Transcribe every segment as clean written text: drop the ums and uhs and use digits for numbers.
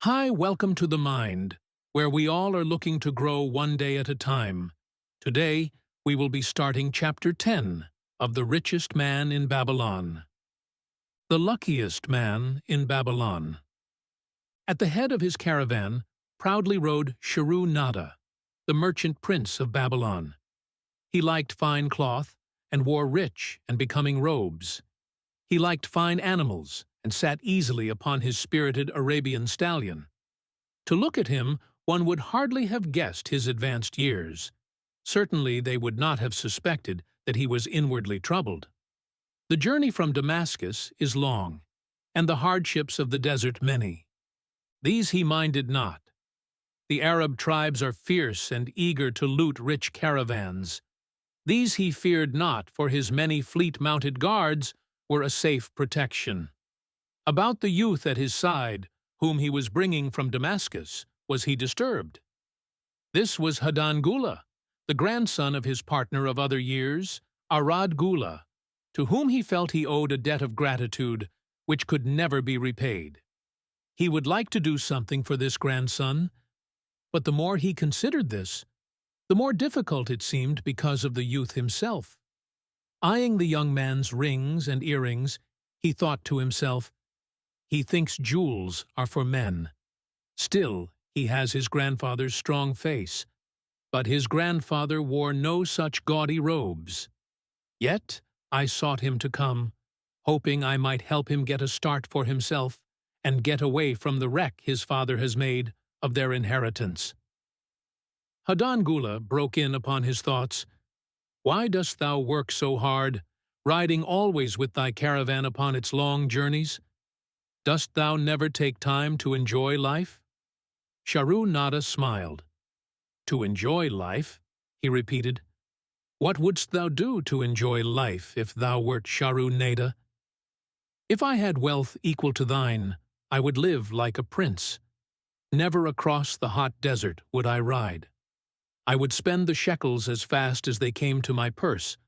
Hi, welcome to the Mind, where we all are looking to grow one day at a time. Today, we will be starting Chapter 10 of The Richest Man in Babylon. The luckiest man in Babylon. At the head of his caravan proudly rode Nada, the merchant prince of Babylon. He liked fine cloth and wore rich and becoming robes. He liked fine animals and sat easily upon his spirited Arabian stallion. To look at him, one would hardly have guessed his advanced years. Certainly they would not have suspected that he was inwardly troubled. The journey from Damascus is long, and the hardships of the desert many. These he minded not. The Arab tribes are fierce and eager to loot rich caravans. These he feared not, for his many fleet-mounted guards were a safe protection. About the youth at his side, whom he was bringing from Damascus, was he disturbed. This was Hadan Gula, the grandson of his partner of other years, Arad Gula, to whom he felt he owed a debt of gratitude which could never be repaid. He would like to do something for this grandson, but the more he considered this, the more difficult it seemed because of the youth himself. Eyeing the young man's rings and earrings, he thought to himself, "He thinks jewels are for men. Still, he has his grandfather's strong face, but his grandfather wore no such gaudy robes. Yet I sought him to come, hoping I might help him get a start for himself and get away from the wreck his father has made of their inheritance." Hadan Gula broke in upon his thoughts. "Why dost thou work so hard, riding always with thy caravan upon its long journeys? Dost thou never take time to enjoy life?" Nada smiled. "To enjoy life?" he repeated. "What wouldst thou do to enjoy life if thou wert Nada?" "If I had wealth equal to thine, I would live like a prince. Never across the hot desert would I ride. I would spend the shekels as fast as they came to my purse.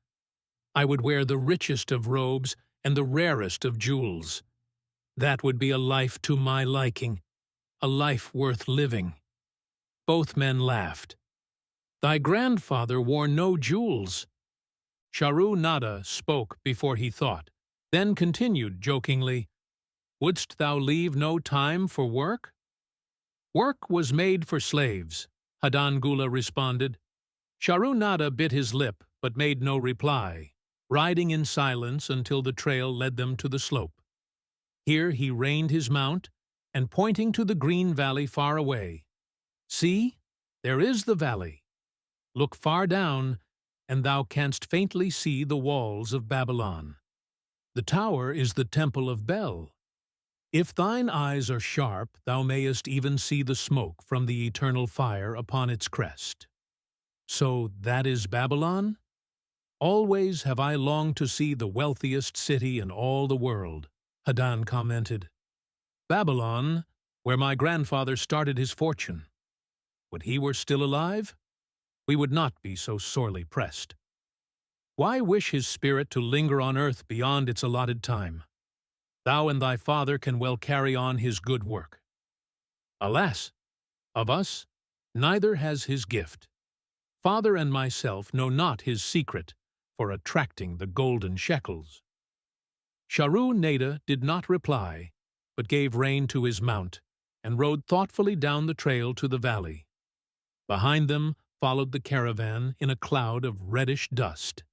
I would wear the richest of robes and the rarest of jewels. That would be a life to my liking, a life worth living." Both men laughed. "Thy grandfather wore no jewels." Nada spoke before he thought, then continued jokingly, "Wouldst thou leave no time for work?" "Work was made for slaves," Hadan Gula responded. Nada bit his lip but made no reply, riding in silence until the trail led them to the slope. Here he reined his mount, and pointing to the green valley far away, "See, there is the valley. Look far down, and thou canst faintly see the walls of Babylon. The tower is the temple of Bel. If thine eyes are sharp, thou mayest even see the smoke from the eternal fire upon its crest. So that is Babylon? Always have I longed to see the wealthiest city in all the world," Hadan commented. "Babylon, where my grandfather started his fortune. Would he were still alive, we would not be so sorely pressed. Why wish his spirit to linger on earth beyond its allotted time? Thou and thy father can well carry on his good work. Alas, of us, neither has his gift. Father and myself know not his secret for attracting the golden shekels." Nada did not reply, but gave rein to his mount and rode thoughtfully down the trail to the valley. Behind them followed the caravan in a cloud of reddish dust.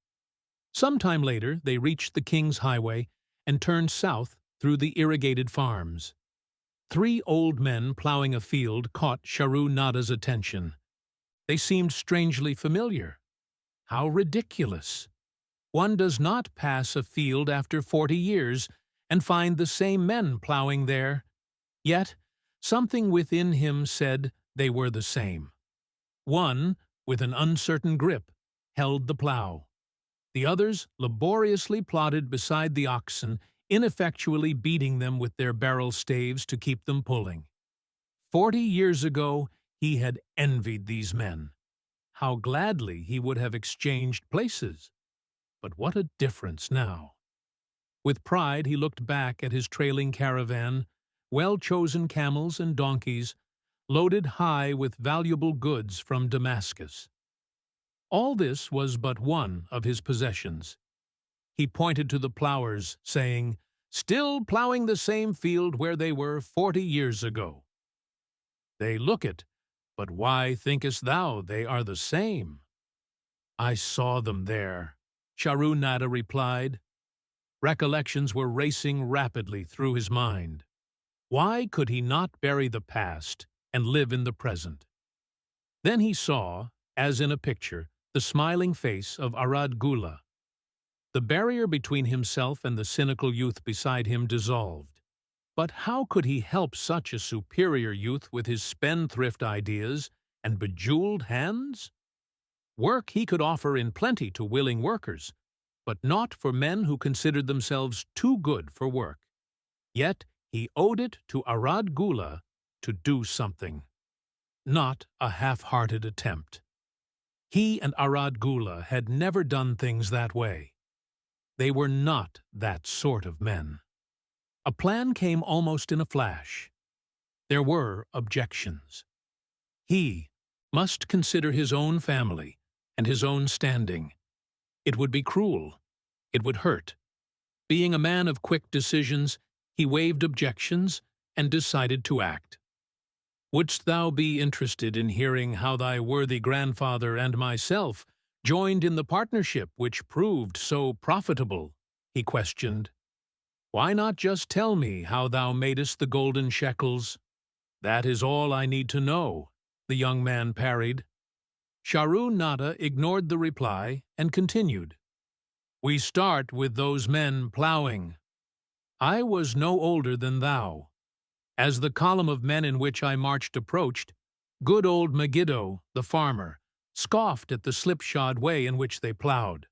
Some time later they reached the king's highway and turned south through the irrigated farms. 3 old men plowing a field caught Nada's attention. They seemed strangely familiar. How ridiculous! One does not pass a field after 40 years and find the same men plowing there. Yet something within him said they were the same. One, with an uncertain grip, held the plow. The others laboriously plodded beside the oxen, ineffectually beating them with their barrel staves to keep them pulling. 40 years ago he had envied these men. How gladly he would have exchanged places. But what a difference now! With pride he looked back at his trailing caravan, well-chosen camels and donkeys, loaded high with valuable goods from Damascus. All this was but one of his possessions. He pointed to the plowers, saying, "Still plowing the same field where they were 40 years ago. They look it, but why thinkest thou they are the same?" "I saw them there," Sharu-Nada replied. Recollections were racing rapidly through his mind. Why could he not bury the past and live in the present? Then he saw, as in a picture, the smiling face of Arad Gula. The barrier between himself and the cynical youth beside him dissolved. But how could he help such a superior youth with his spendthrift ideas and bejeweled hands? Work he could offer in plenty to willing workers, but not for men who considered themselves too good for work. Yet he owed it to Arad Gula to do something, not a half-hearted attempt. He and Arad Gula had never done things that way. They were not that sort of men. A plan came almost in a flash. There were objections. He must consider his own family and his own standing. It would be cruel. It would hurt. Being a man of quick decisions, he waived objections and decided to act. "Wouldst thou be interested in hearing how thy worthy grandfather and myself joined in the partnership which proved so profitable?" he questioned. "Why not just tell me how thou madest the golden shekels?" "That is all I need to know," the young man parried. Sharu-Nada ignored the reply and continued. "We start with those men plowing. I was no older than thou. As the column of men in which I marched approached, good old Megiddo, the farmer, scoffed at the slipshod way in which they plowed.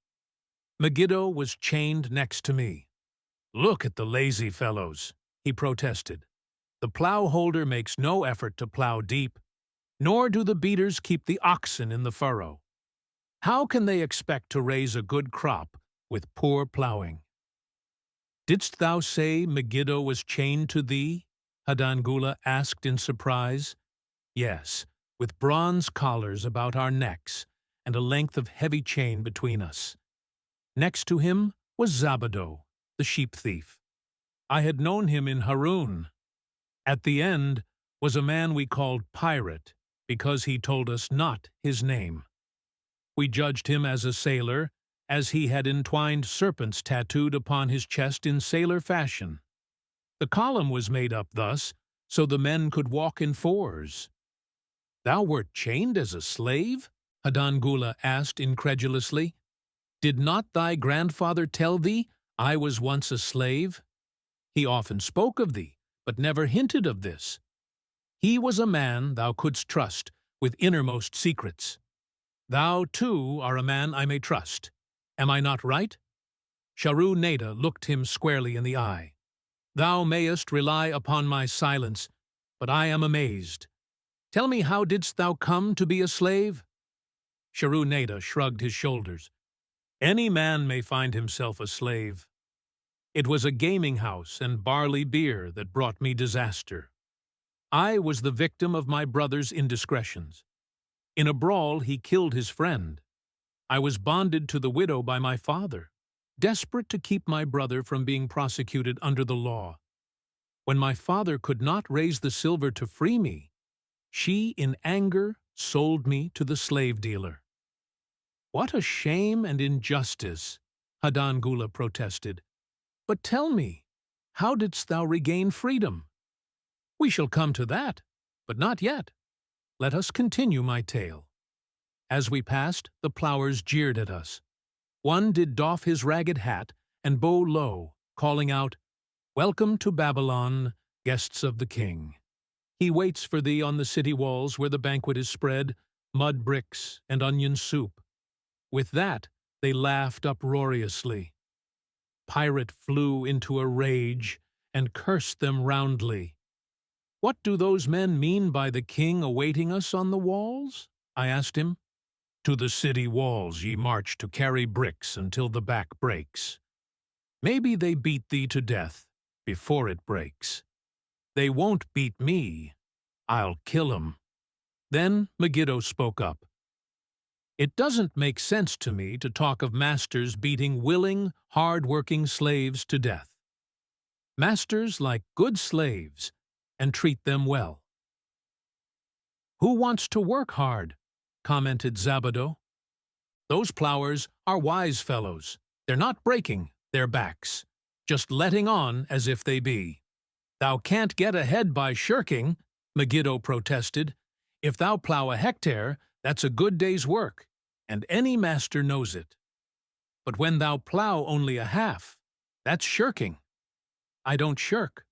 Megiddo was chained next to me. 'Look at the lazy fellows,' he protested. 'The plow-holder makes no effort to plow deep, nor do the beaters keep the oxen in the furrow. How can they expect to raise a good crop with poor plowing?' "Didst thou say Megiddo was chained to thee?" Hadan Gula asked in surprise. "Yes, with bronze collars about our necks and a length of heavy chain between us. Next to him was Zabado, the sheep thief. I had known him in Harun. At the end was a man we called Pirate, because he told us not his name. We judged him as a sailor, as he had entwined serpents tattooed upon his chest in sailor fashion. The column was made up thus, so the men could walk in fours." "Thou wert chained as a slave?" Hadan Gula asked incredulously. "Did not thy grandfather tell thee I was once a slave? He often spoke of thee, but never hinted of this. He was a man thou couldst trust with innermost secrets. Thou, too, are a man I may trust. Am I not right?" Sharu-Nada looked him squarely in the eye. "Thou mayest rely upon my silence, but I am amazed. Tell me, how didst thou come to be a slave?" Sharu-Nada shrugged his shoulders. "Any man may find himself a slave. It was a gaming house and barley beer that brought me disaster. I was the victim of my brother's indiscretions. In a brawl he killed his friend. I was bonded to the widow by my father, desperate to keep my brother from being prosecuted under the law. When my father could not raise the silver to free me, she, in anger, sold me to the slave dealer." "What a shame and injustice!" Hadan Gula protested. "But tell me, how didst thou regain freedom?" "We shall come to that, but not yet. Let us continue my tale. As we passed, the plowers jeered at us. One did doff his ragged hat and bow low, calling out, 'Welcome to Babylon, guests of the king. He waits for thee on the city walls where the banquet is spread, mud bricks and onion soup.' With that, they laughed uproariously. Pirate flew into a rage and cursed them roundly. 'What do those men mean by the king awaiting us on the walls?' I asked him. 'To the city walls ye march to carry bricks until the back breaks. Maybe they beat thee to death before it breaks.' They won't beat me. I'll kill 'em." Then Megiddo spoke up. "It doesn't make sense to me to talk of masters beating willing, hard-working slaves to death. Masters like good slaves and treat them well." "Who wants to work hard?" commented Zabado. "Those plowers are wise fellows. They're not breaking their backs, just letting on as if they be." "Thou can't get ahead by shirking," Megiddo protested. "If thou plow a hectare, that's a good day's work, and any master knows it. But when thou plow only a half, that's shirking. I don't shirk.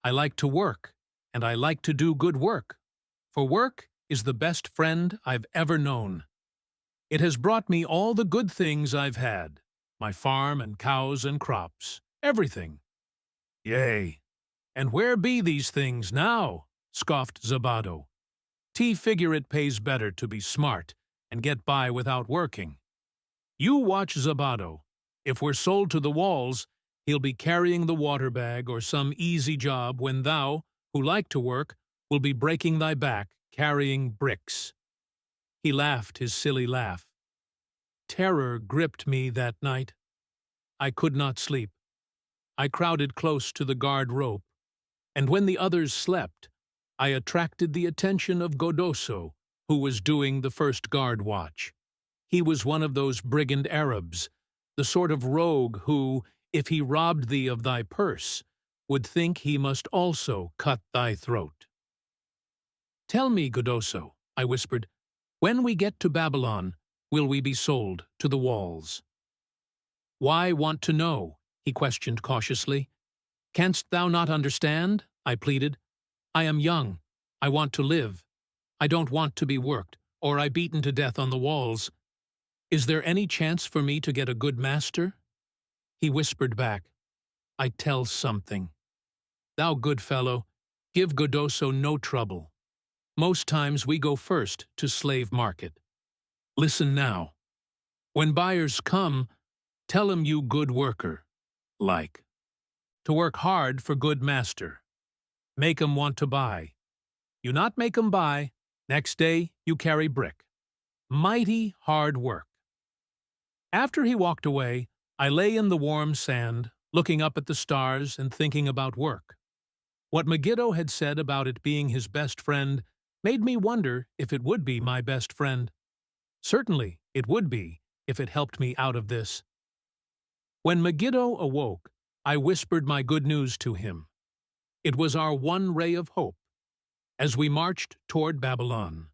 I like to work, and I like to do good work, for work is the best friend I've ever known. It has brought me all the good things I've had, my farm and cows and crops, everything." "Yea, and where be these things now?" scoffed Zabado. "Figure it pays better to be smart and get by without working. You watch Zabado. If we're sold to the walls, he'll be carrying the water bag or some easy job when thou, who like to work, will be breaking thy back carrying bricks." He laughed his silly laugh. Terror gripped me that night. I could not sleep. I crowded close to the guard rope, and when the others slept, I attracted the attention of Godoso, who was doing the first guard watch. He was one of those brigand Arabs, the sort of rogue who, if he robbed thee of thy purse, would think he must also cut thy throat. "Tell me, Godoso," I whispered, "when we get to Babylon, will we be sold to the walls?" "Why want to know?" he questioned cautiously. "Canst thou not understand?" I pleaded. "I am young. I want to live. I don't want to be worked, or I beaten to death on the walls. Is there any chance for me to get a good master?" He whispered back, "I tell something. Thou good fellow, give Godoso no trouble. Most times we go first to slave market. Listen now. When buyers come, tell 'em you good worker, like. To work hard for good master. Make 'em want to buy. You not make 'em buy, next day you carry brick. Mighty hard work." After he walked away, I lay in the warm sand, looking up at the stars and thinking about work. What Megiddo had said about it being his best friend made me wonder if it would be my best friend. Certainly, it would be, if it helped me out of this. When Megiddo awoke, I whispered my good news to him. It was our one ray of hope, as we marched toward Babylon.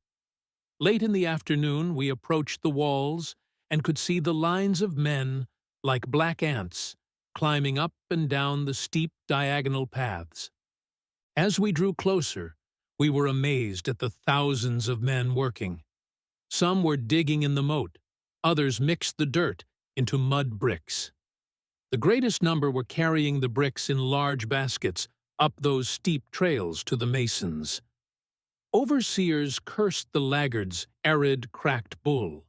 Late in the afternoon, we approached the walls and could see the lines of men, like black ants, climbing up and down the steep diagonal paths. As we drew closer, we were amazed at the thousands of men working. Some were digging in the moat, others mixed the dirt into mud bricks. The greatest number were carrying the bricks in large baskets up those steep trails to the masons. Overseers cursed the laggard's arid, cracked bull.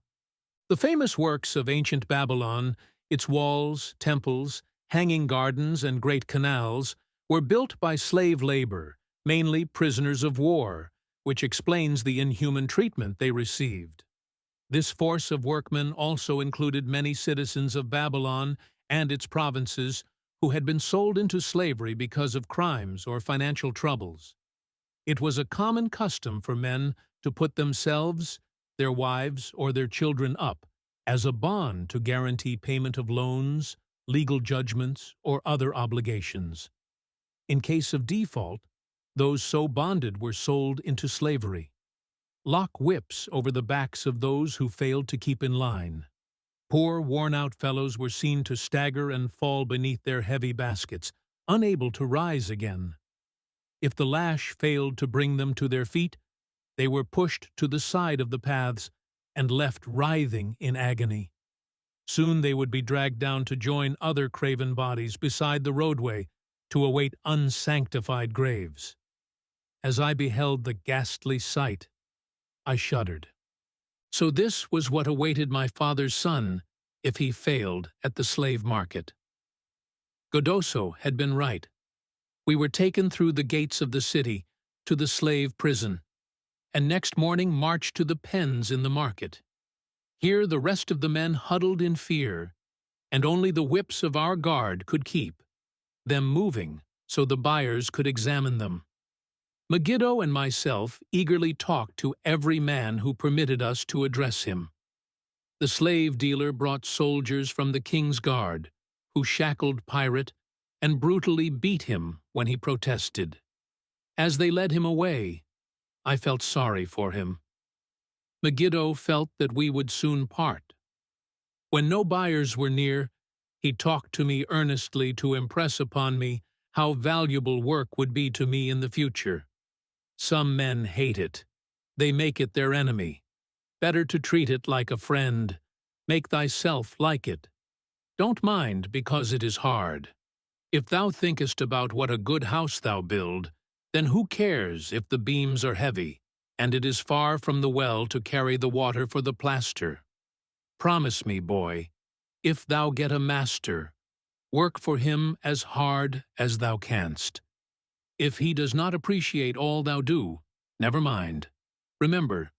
The famous works of ancient Babylon, its walls, temples, hanging gardens, and great canals, were built by slave labor, mainly prisoners of war, which explains the inhuman treatment they received. This force of workmen also included many citizens of Babylon and its provinces who had been sold into slavery because of crimes or financial troubles. It was a common custom for men to put themselves, their wives, or their children up as a bond to guarantee payment of loans, legal judgments, or other obligations. In case of default, those so bonded were sold into slavery. Lock whips over the backs of those who failed to keep in line. Poor, worn-out fellows were seen to stagger and fall beneath their heavy baskets, unable to rise again. If the lash failed to bring them to their feet, they were pushed to the side of the paths and left writhing in agony. Soon they would be dragged down to join other craven bodies beside the roadway to await unsanctified graves. As I beheld the ghastly sight, I shuddered. So this was what awaited my father's son if he failed at the slave market. Godoso had been right. We were taken through the gates of the city to the slave prison, and next morning marched to the pens in the market. Here the rest of the men huddled in fear, and only the whips of our guard could keep them moving so the buyers could examine them. Megiddo and myself eagerly talked to every man who permitted us to address him. The slave dealer brought soldiers from the king's guard, who shackled Pirate and brutally beat him when he protested. As they led him away, I felt sorry for him. Megiddo felt that we would soon part. When no buyers were near, he talked to me earnestly to impress upon me how valuable work would be to me in the future. Some men hate it. They make it their enemy. Better to treat it like a friend. Make thyself like it. Don't mind because it is hard. If thou thinkest about what a good house thou build, then who cares if the beams are heavy, and it is far from the well to carry the water for the plaster? Promise me, boy, if thou get a master, work for him as hard as thou canst. If he does not appreciate all thou do, never mind. Remember,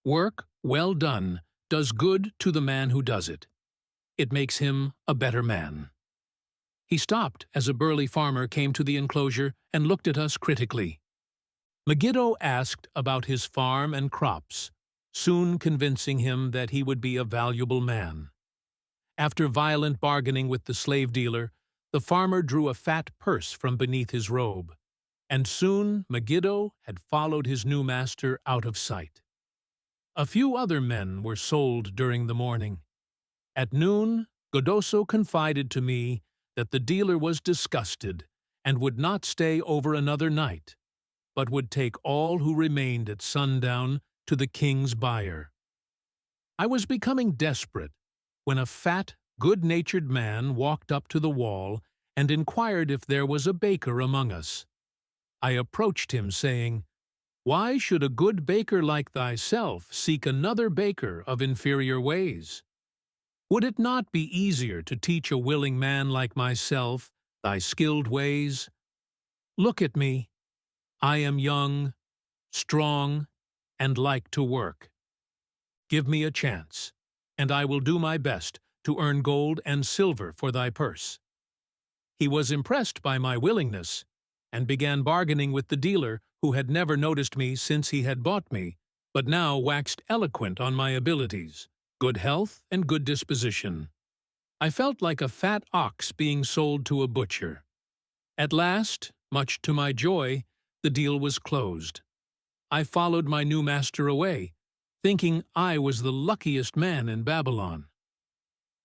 work well done does good to the man who does it. It makes him a better man. He stopped as a burly farmer came to the enclosure and looked at us critically. Megiddo asked about his farm and crops, soon convincing him that he would be a valuable man. After violent bargaining with the slave dealer, the farmer drew a fat purse from beneath his robe, and soon Megiddo had followed his new master out of sight. A few other men were sold during the morning. At noon, Godoso confided to me that the dealer was disgusted and would not stay over another night, but would take all who remained at sundown to the king's buyer. I was becoming desperate when a fat, good-natured man walked up to the wall and inquired if there was a baker among us. I approached him, saying, "Why should a good baker like thyself seek another baker of inferior ways? Would it not be easier to teach a willing man like myself thy skilled ways? Look at me. I am young, strong, and like to work. Give me a chance, and I will do my best to earn gold and silver for thy purse." He was impressed by my willingness, and began bargaining with the dealer, who had never noticed me since he had bought me, but now waxed eloquent on my abilities, good health, and good disposition. I felt like a fat ox being sold to a butcher. At last, much to my joy, the deal was closed. I followed my new master away, thinking I was the luckiest man in Babylon.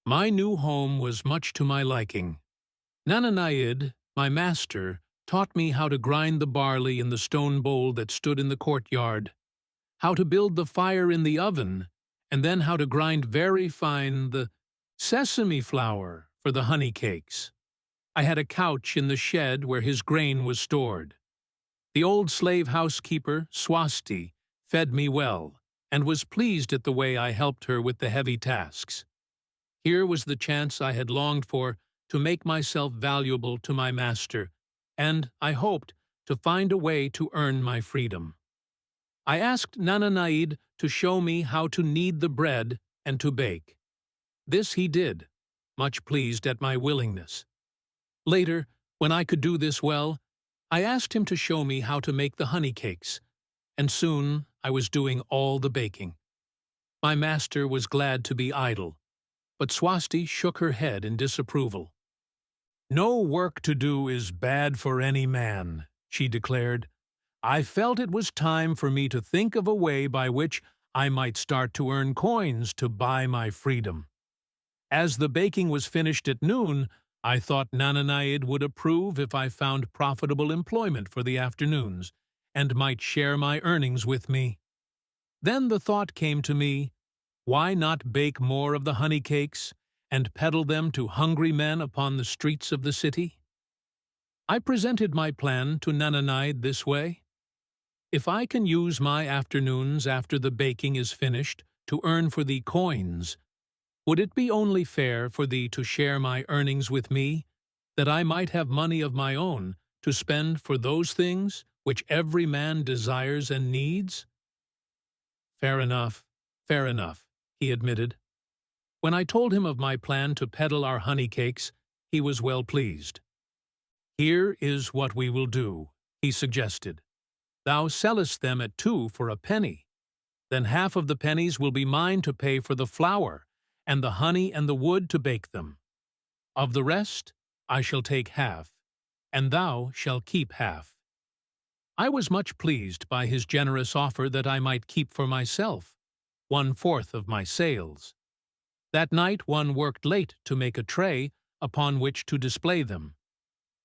My new home was much to my liking. Nananaid, my master, taught me how to grind the barley in the stone bowl that stood in the courtyard, how to build the fire in the oven, and then how to grind very fine the sesame flour for the honey cakes. I had a couch in the shed where his grain was stored. The old slave housekeeper, Swasti, fed me well, and was pleased at the way I helped her with the heavy tasks. Here was the chance I had longed for to make myself valuable to my master, and, I hoped, to find a way to earn my freedom. I asked Nananaid to show me how to knead the bread and to bake. This he did, much pleased at my willingness. Later, when I could do this well, I asked him to show me how to make the honey cakes, and soon I was doing all the baking. My master was glad to be idle, but Swasti shook her head in disapproval. "No work to do is bad for any man," she declared. "I felt it was time for me to think of a way by which I might start to earn coins to buy my freedom. As the baking was finished at noon, I thought Nananaid would approve if I found profitable employment for the afternoons, and might share my earnings with me. Then the thought came to me, why not bake more of the honey cakes and peddle them to hungry men upon the streets of the city? I presented my plan to Nananaid this way. If I can use my afternoons after the baking is finished to earn for thee coins, would it be only fair for thee to share my earnings with me, that I might have money of my own to spend for those things which every man desires and needs? Fair enough, he admitted. When I told him of my plan to peddle our honey cakes, he was well pleased. Here is what we will do, he suggested. Thou sellest them at 2 for a penny. Then half of the pennies will be mine to pay for the flour, and the honey and the wood to bake them. Of the rest I shall take half, and thou shalt keep half. I was much pleased by his generous offer that I might keep for myself 1/4 of my sales. That night one worked late to make a tray upon which to display them.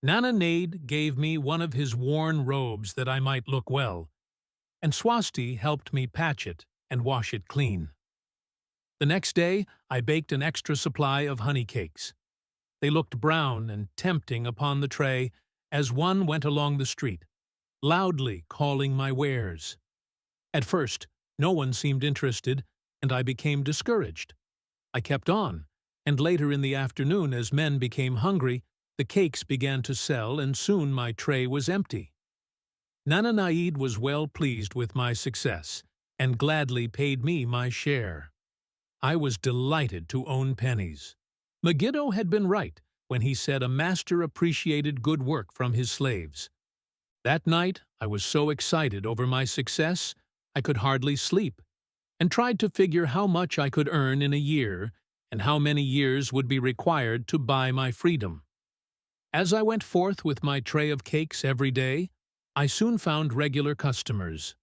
Nananade gave me one of his worn robes that I might look well, and Swasti helped me patch it and wash it clean. The next day I baked an extra supply of honey cakes. They looked brown and tempting upon the tray as one went along the street, loudly calling my wares. At first, no one seemed interested, and I became discouraged. I kept on, and later in the afternoon, as men became hungry, the cakes began to sell, and soon my tray was empty. Nananaid was well pleased with my success, and gladly paid me my share. I was delighted to own pennies. Megiddo had been right when he said a master appreciated good work from his slaves. That night I was so excited over my success I could hardly sleep, and tried to figure how much I could earn in a year and how many years would be required to buy my freedom. As I went forth with my tray of cakes every day, I soon found regular customers.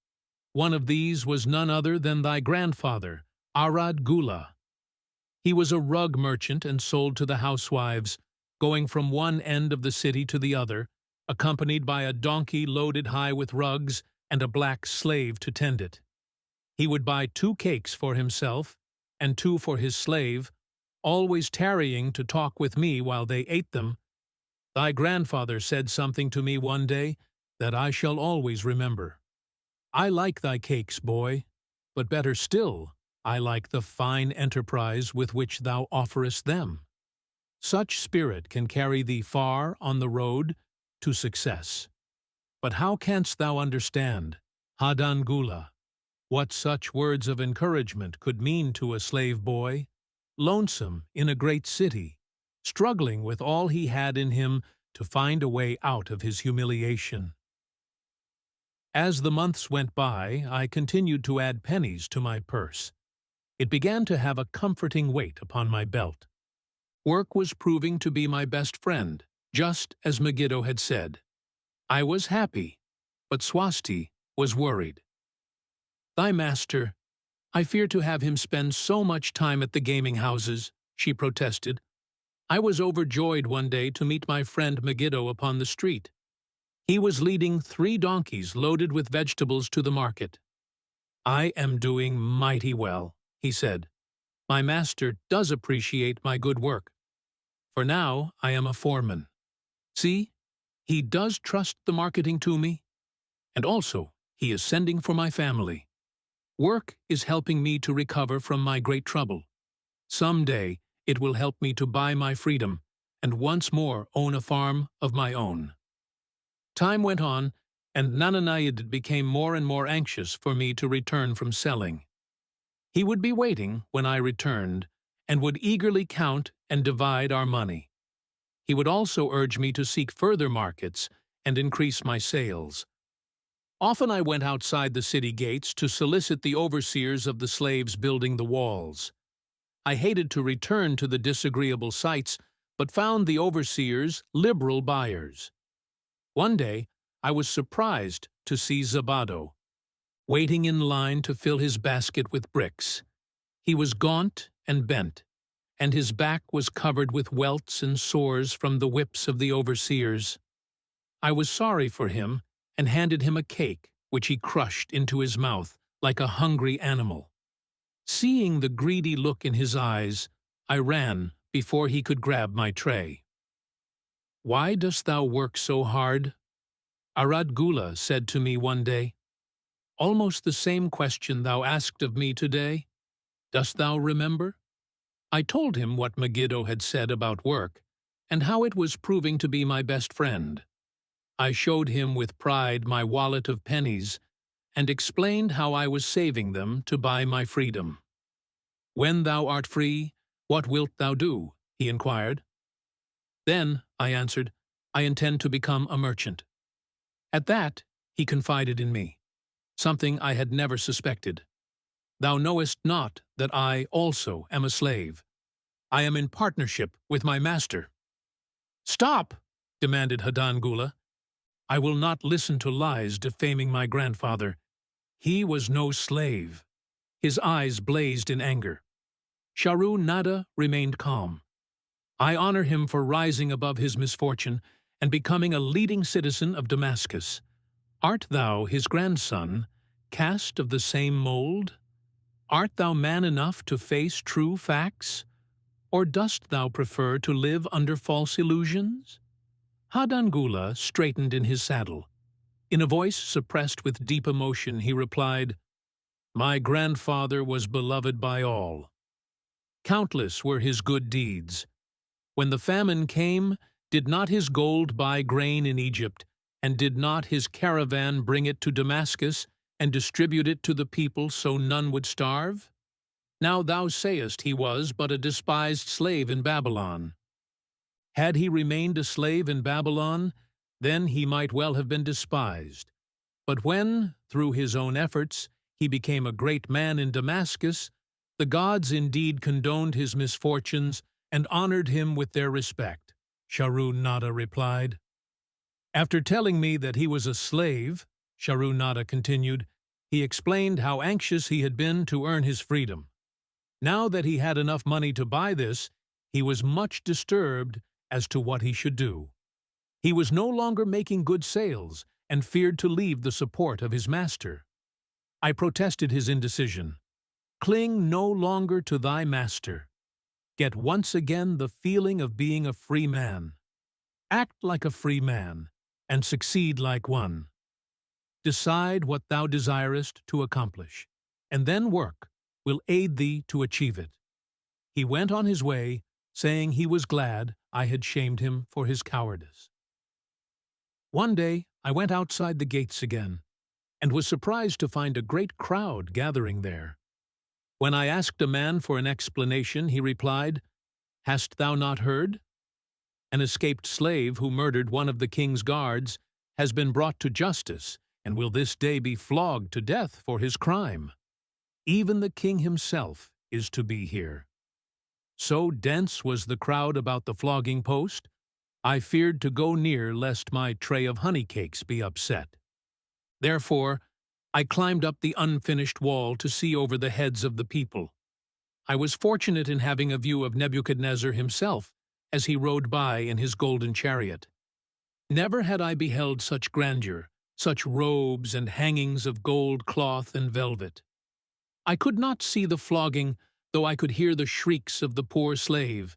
One of these was none other than thy grandfather, Arad Gula. He was a rug merchant and sold to the housewives, going from one end of the city to the other, accompanied by a donkey loaded high with rugs and a black slave to tend it. He would buy 2 cakes for himself and 2 for his slave, always tarrying to talk with me while they ate them. Thy grandfather said something to me one day that I shall always remember. I like thy cakes, boy, but better still, I like the fine enterprise with which thou offerest them. Such spirit can carry thee far on the road to success. But how canst thou understand, Hadan Gula, what such words of encouragement could mean to a slave boy, lonesome in a great city, struggling with all he had in him to find a way out of his humiliation? As the months went by, I continued to add pennies to my purse. It began to have a comforting weight upon my belt. Work was proving to be my best friend, just as Megiddo had said. I was happy, but Swasti was worried. Thy master, I fear to have him spend so much time at the gaming houses, she protested. I was overjoyed one day to meet my friend Megiddo upon the street. He was leading 3 donkeys loaded with vegetables to the market. I am doing mighty well, he said. My master does appreciate my good work. For now I am a foreman. See, he does trust the marketing to me. And also, he is sending for my family. Work is helping me to recover from my great trouble. Some day it will help me to buy my freedom and once more own a farm of my own. Time went on, and Nananayid became more and more anxious for me to return from selling. He would be waiting when I returned, and would eagerly count and divide our money. He would also urge me to seek further markets and increase my sales. Often I went outside the city gates to solicit the overseers of the slaves building the walls. I hated to return to the disagreeable sights, but found the overseers liberal buyers. One day, I was surprised to see Zabado, waiting in line to fill his basket with bricks. He was gaunt and bent, and his back was covered with welts and sores from the whips of the overseers. I was sorry for him and handed him a cake, which he crushed into his mouth like a hungry animal. Seeing the greedy look in his eyes, I ran before he could grab my tray. "Why dost thou work so hard?" Arad Gula said to me one day. "Almost the same question thou asked of me today. Dost thou remember?" I told him what Megiddo had said about work, and how it was proving to be my best friend. I showed him with pride my wallet of pennies and explained how I was saving them to buy my freedom. "When thou art free, what wilt thou do?" he inquired. "Then," I answered, "I intend to become a merchant." At that, he confided in me, something I had never suspected. "Thou knowest not that I also am a slave. I am in partnership with my master." "Stop!" demanded Hadangula. "I will not listen to lies defaming my grandfather. He was no slave." His eyes blazed in anger. Sharu Nada remained calm. "I honor him for rising above his misfortune and becoming a leading citizen of Damascus. Art thou, his grandson, cast of the same mold? Art thou man enough to face true facts? Or dost thou prefer to live under false illusions?" Hadangula straightened in his saddle. In a voice suppressed with deep emotion, he replied, "My grandfather was beloved by all. Countless were his good deeds. When the famine came, did not his gold buy grain in Egypt, and did not his caravan bring it to Damascus and distribute it to the people so none would starve? Now thou sayest he was but a despised slave in Babylon. Had he remained a slave in Babylon, then he might well have been despised. But when, through his own efforts, he became a great man in Damascus, the gods indeed condoned his misfortunes and honored him with their respect," Sharu Nada replied. "After telling me that he was a slave," Sharu Nada continued, "he explained how anxious he had been to earn his freedom. Now that he had enough money to buy this, he was much disturbed as to what he should do. He was no longer making good sales and feared to leave the support of his master. I protested his indecision. Cling no longer to thy master. Get once again the feeling of being a free man. Act like a free man, and succeed like one. Decide what thou desirest to accomplish, and then work will aid thee to achieve it." He went on his way, saying he was glad I had shamed him for his cowardice. One day I went outside the gates again, and was surprised to find a great crowd gathering there. When I asked a man for an explanation, he replied, "Hast thou not heard? An escaped slave who murdered one of the king's guards has been brought to justice, and will this day be flogged to death for his crime. Even the king himself is to be here." So dense was the crowd about the flogging post, I feared to go near lest my tray of honey cakes be upset. Therefore, I climbed up the unfinished wall to see over the heads of the people. I was fortunate in having a view of Nebuchadnezzar himself as he rode by in his golden chariot. Never had I beheld such grandeur, such robes and hangings of gold cloth and velvet. I could not see the flogging, though I could hear the shrieks of the poor slave.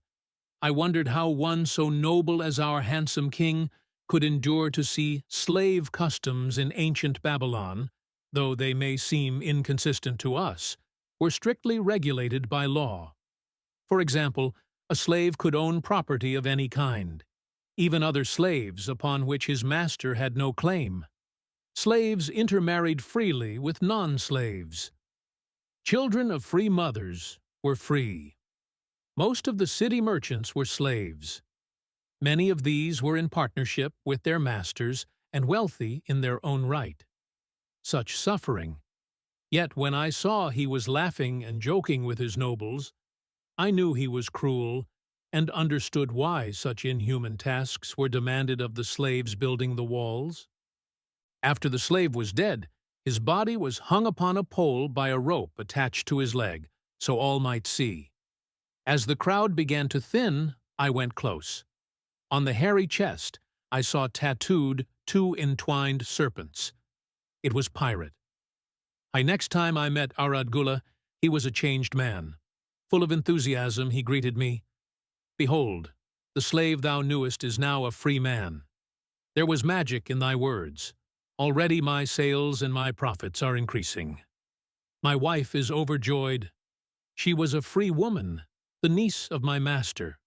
I wondered how one so noble as our handsome king could endure to see slave customs in ancient Babylon, though they may seem inconsistent to us, were strictly regulated by law. For example, a slave could own property of any kind, even other slaves upon which his master had no claim. Slaves intermarried freely with non-slaves. Children of free mothers were free. Most of the city merchants were slaves. Many of these were in partnership with their masters and wealthy in their own right. Such suffering! Yet when I saw he was laughing and joking with his nobles, I knew he was cruel and understood why such inhuman tasks were demanded of the slaves building the walls. After the slave was dead, his body was hung upon a pole by a rope attached to his leg, so all might see. As the crowd began to thin, I went close. On the hairy chest, I saw tattooed 2 entwined serpents. It was Pirate. Next time I met Aradgula, he was a changed man. Full of enthusiasm, he greeted me. "Behold, the slave thou knewest is now a free man. There was magic in thy words. Already my sales and my profits are increasing. My wife is overjoyed. She was a free woman, the niece of my master.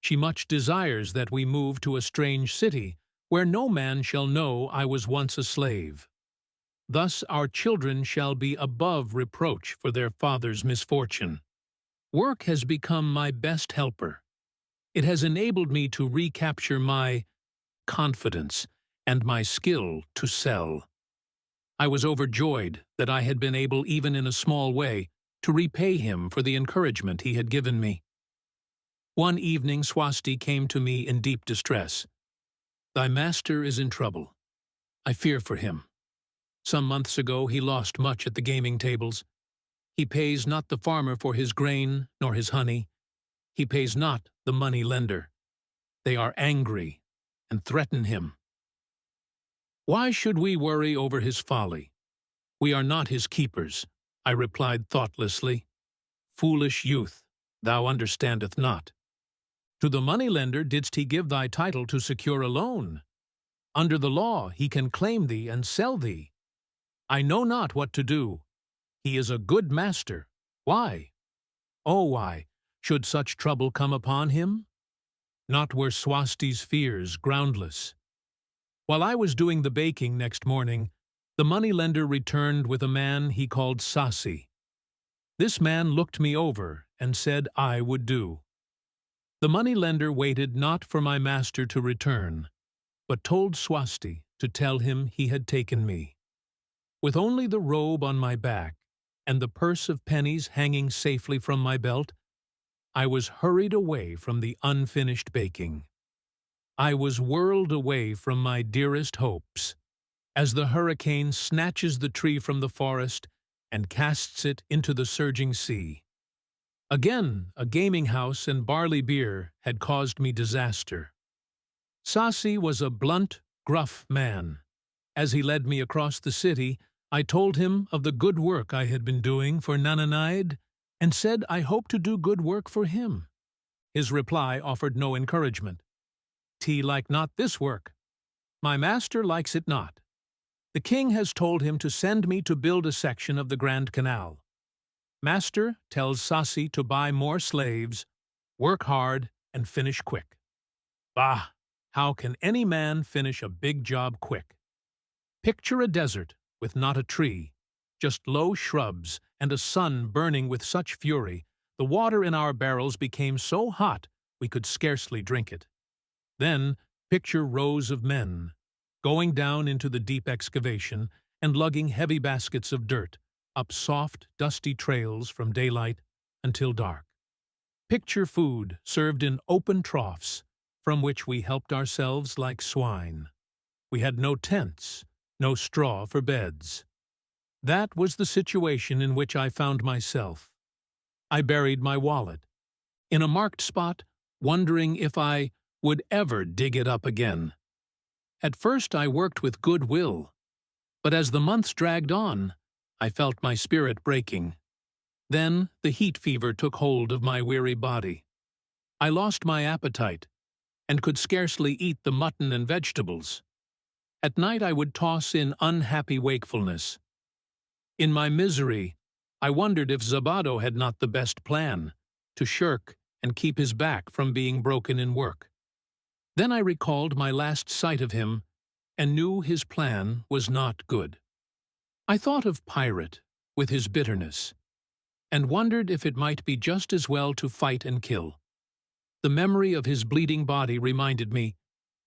She much desires that we move to a strange city, where no man shall know I was once a slave. Thus our children shall be above reproach for their father's misfortune. Work has become my best helper. It has enabled me to recapture my confidence and my skill to sell. I was overjoyed that I had been able, even in a small way, to repay him for the encouragement he had given me. One evening Swasti came to me in deep distress. "Thy master is in trouble. I fear for him. Some months ago he lost much at the gaming tables. He pays not the farmer for his grain nor his honey. He pays not the money lender. They are angry and threaten him." "Why should we worry over his folly? We are not his keepers," I replied thoughtlessly. "Foolish youth, thou understandest not. To the moneylender didst he give thy title to secure a loan. Under the law he can claim thee and sell thee. I know not what to do. He is a good master. Why? Oh, why should such trouble come upon him? Not were Swasti's fears groundless. While I was doing the baking next morning, the moneylender returned with a man he called Sasi. This man looked me over and said I would do. The moneylender waited not for my master to return, but told Swasti to tell him he had taken me. With only the robe on my back and the purse of pennies hanging safely from my belt, I was hurried away from the unfinished baking. I was whirled away from my dearest hopes, as the hurricane snatches the tree from the forest and casts it into the surging sea. Again, a gaming house and barley beer had caused me disaster. Sasi was a blunt, gruff man. As he led me across the city, I told him of the good work I had been doing for Nananaid, and said I hoped to do good work for him. His reply offered no encouragement. "He like not this work. My master likes it not. The king has told him to send me to build a section of the Grand Canal. Master tells Sasi to buy more slaves, work hard, and finish quick." Bah! How can any man finish a big job quick? Picture a desert with not a tree, just low shrubs and a sun burning with such fury, the water in our barrels became so hot we could scarcely drink it. Then picture rows of men, going down into the deep excavation and lugging heavy baskets of dirt, up soft, dusty trails from daylight until dark. Picture food served in open troughs, from which we helped ourselves like swine. We had no tents, no straw for beds. That was the situation in which I found myself. I buried my wallet in a marked spot, wondering if I would ever dig it up again. At first I worked with good will, but as the months dragged on, I felt my spirit breaking. Then the heat fever took hold of my weary body. I lost my appetite and could scarcely eat the mutton and vegetables. At night I would toss in unhappy wakefulness. In my misery, I wondered if Zabado had not the best plan, to shirk and keep his back from being broken in work. Then I recalled my last sight of him and knew his plan was not good. I thought of Pirate, with his bitterness, and wondered if it might be just as well to fight and kill. The memory of his bleeding body reminded me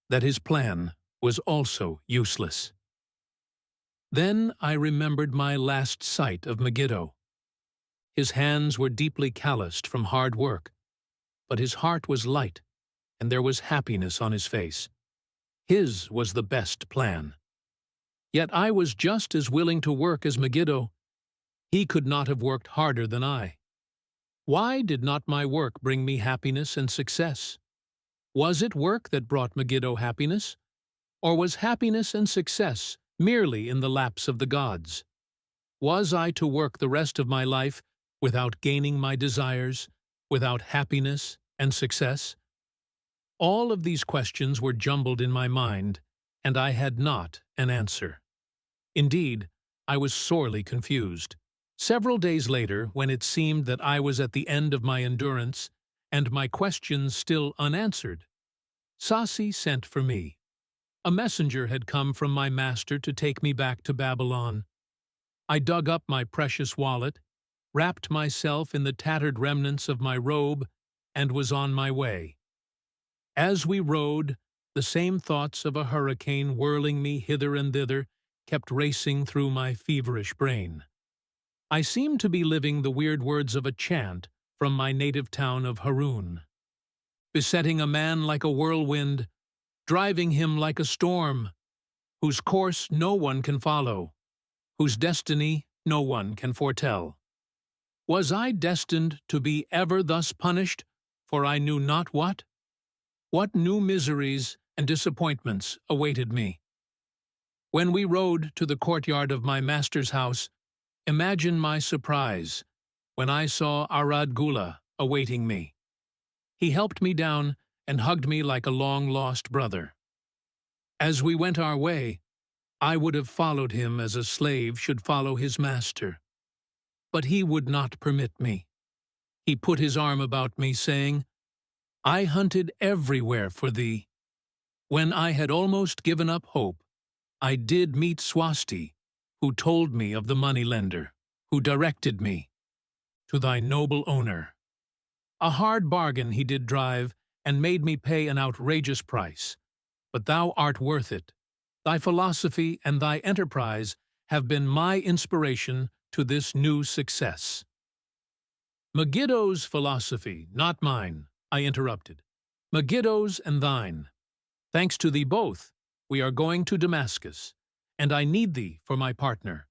that his plan was also useless. Then I remembered my last sight of Megiddo. His hands were deeply calloused from hard work, but his heart was light, and there was happiness on his face. His was the best plan. Yet I was just as willing to work as Megiddo. He could not have worked harder than I. Why did not my work bring me happiness and success? Was it work that brought Megiddo happiness? Or was happiness and success merely in the laps of the gods? Was I to work the rest of my life without gaining my desires, without happiness and success? All of these questions were jumbled in my mind, and I had not an answer. Indeed, I was sorely confused. Several days later, when it seemed that I was at the end of my endurance and my questions still unanswered, Sasi sent for me. A messenger had come from my master to take me back to Babylon. I dug up my precious wallet, wrapped myself in the tattered remnants of my robe, and was on my way. As we rode, the same thoughts of a hurricane whirling me hither and thither kept racing through my feverish brain. I seemed to be living the weird words of a chant from my native town of Haroun. Besetting a man like a whirlwind, driving him like a storm, whose course no one can follow, whose destiny no one can foretell. Was I destined to be ever thus punished, for I knew not what? What new miseries and disappointments awaited me? When we rode to the courtyard of my master's house, imagine my surprise when I saw Arad Gula awaiting me. He helped me down and hugged me like a long-lost brother. As we went our way, I would have followed him as a slave should follow his master. But he would not permit me. He put his arm about me, saying, "I hunted everywhere for thee. When I had almost given up hope, I did meet Swasti, who told me of the moneylender, who directed me to thy noble owner. A hard bargain he did drive, and made me pay an outrageous price. But thou art worth it. Thy philosophy and thy enterprise have been my inspiration to this new success." "Megiddo's philosophy, not mine," I interrupted. "Megiddo's and thine. Thanks to thee both, we are going to Damascus, and I need thee for my partner.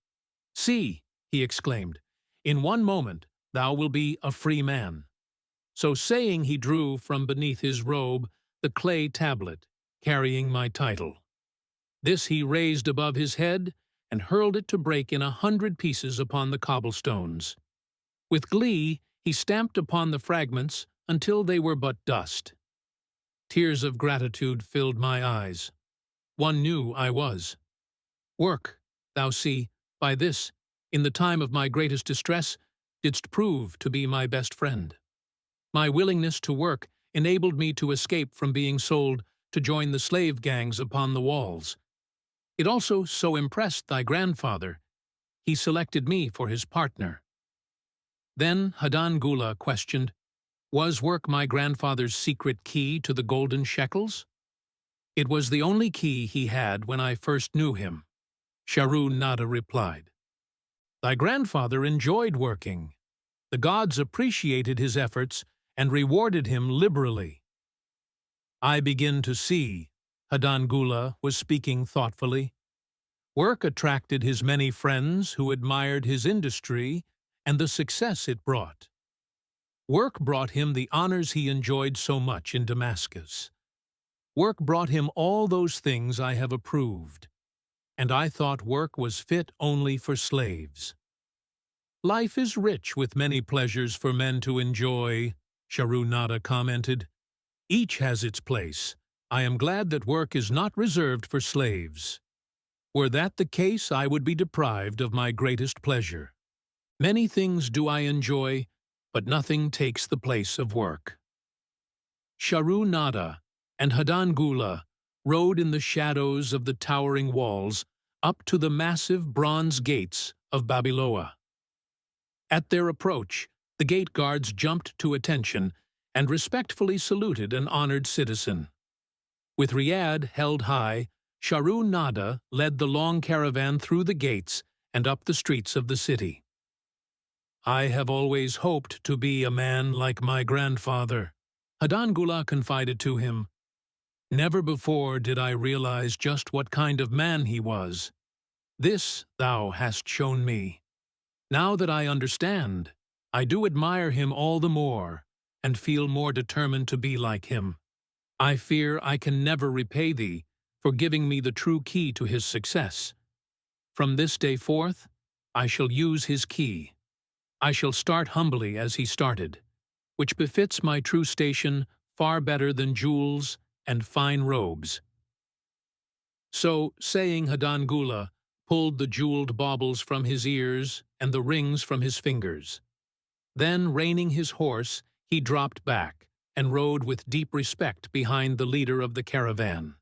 See," he exclaimed, "in one moment thou wilt be a free man." So saying, he drew from beneath his robe the clay tablet, carrying my title. This he raised above his head and hurled it to break in 100 pieces upon the cobblestones. With glee, he stamped upon the fragments until they were but dust. Tears of gratitude filled my eyes. One knew I was. Work, thou see, by this, in the time of my greatest distress, didst prove to be my best friend. My willingness to work enabled me to escape from being sold to join the slave gangs upon the walls. It also so impressed thy grandfather, he selected me for his partner. Then Hadan Gula questioned, "Was work my grandfather's secret key to the golden shekels?" "It was the only key he had when I first knew him," Sharu Nada replied. "Thy grandfather enjoyed working. The gods appreciated his efforts and rewarded him liberally." "I begin to see," Hadan Gula was speaking thoughtfully. "Work attracted his many friends who admired his industry and the success it brought. Work brought him the honors he enjoyed so much in Damascus. Work brought him all those things I have approved, and I thought work was fit only for slaves." "Life is rich with many pleasures for men to enjoy," Sharu Nada commented. "Each has its place. I am glad that work is not reserved for slaves. Were that the case, I would be deprived of my greatest pleasure. Many things do I enjoy, but nothing takes the place of work." Sharu Nada and Hadan Gula rode in the shadows of the towering walls up to the massive bronze gates of Babyloa. At their approach, the gate guards jumped to attention and respectfully saluted an honored citizen. With Riyadh held high, Sharu Nada led the long caravan through the gates and up the streets of the city. "I have always hoped to be a man like my grandfather," Hadan Gula confided to him. "Never before did I realize just what kind of man he was. This thou hast shown me. Now that I understand, I do admire him all the more, and feel more determined to be like him. I fear I can never repay thee for giving me the true key to his success. From this day forth, I shall use his key. I shall start humbly as he started, which befits my true station far better than jewels and fine robes." So, saying, Hadan Gula pulled the jeweled baubles from his ears and the rings from his fingers. Then, reining his horse, he dropped back and rode with deep respect behind the leader of the caravan.